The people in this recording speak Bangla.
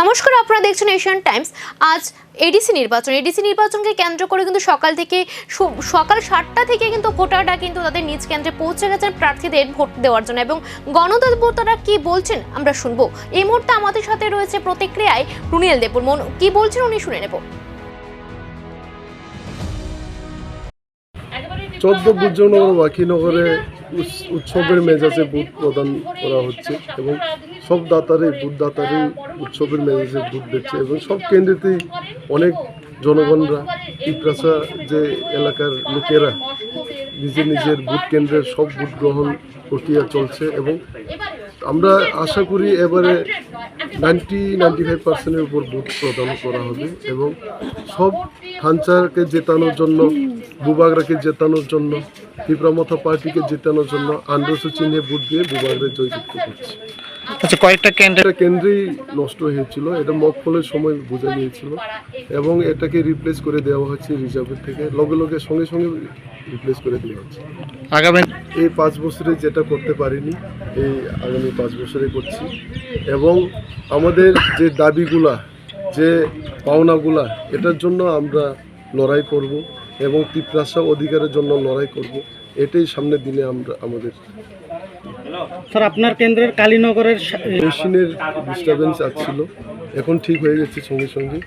নমস্কার, আপনারা দেখছেন এশিয়ান টাইমস। আজ এডিসি নির্বাচনকে কেন্দ্র করে কিন্তু সকাল 7টা থেকে কিন্তু ভোটাররা কিন্তু তাদের নিজ কেন্দ্রে পৌঁছে গেছেন প্রার্থীদের ভোট দেওয়ার জন্য, এবং গণদেবতারা কি বলছেন আমরা শুনবো। এই মুহূর্তে আমাদের সাথে রয়েছে প্রতিক্রিয়ায় রুনিল দেবুর। কি বলছেন উনি শুনে নেব। 14 বুদ্ধনগর বাকিনগরে উৎসবের মেজাজে বুথ প্রদান করা হচ্ছে এবং সব বুথ দাতারই উৎসবের মেজাজে বুথ দিচ্ছে এবং সব কেন্দ্রেতেই অনেক জনগণরা পিপরাসা যে এলাকার লোকেরা নিজের বুথ কেন্দ্রের সব ভোট গ্রহণ প্রক্রিয়া চলছে এবং আমরা আশা করি এবারে 95% উপর ভোট প্রদান করা হবে এবং সব হাঞ্চারকে জেতানোর জন্য, বুবাগরাকে জেতানোর জন্য, পিপরামথা পার্টিকে জেতানোর জন্য আন্ডারসু চিহ্নে ভোট দিয়ে বুবাগরা জয়যুক্ত করছে। আচ্ছা, কয়েকটা কেন্দ্রেই নষ্ট হয়েছিল, এটা মকফলের সময় বোঝা গিয়েছিল এবং এটাকে রিপ্লেস করে দেওয়া হচ্ছে রিজার্ভের থেকে, সঙ্গে সঙ্গে রিপ্লেস করে দেওয়া হচ্ছে। আগামী এই 5 বছরে যেটা করতে পারিনি, এই আগামী 5 বছরে করছি এবং আমাদের যে দাবিগুলা, যে পাওনাগুলা, এটার জন্য আমরা লড়াই করব এবং পিপরাসা অধিকারের জন্য লড়াই করব। এটাই সামনের দিনে আমাদের। স্যার, আপনার কেন্দ্রের কালীনগরের মেশিনের ডিস্টারবেন্স আসছিল, এখন ঠিক হয়ে গেছে সঙ্গে সঙ্গে।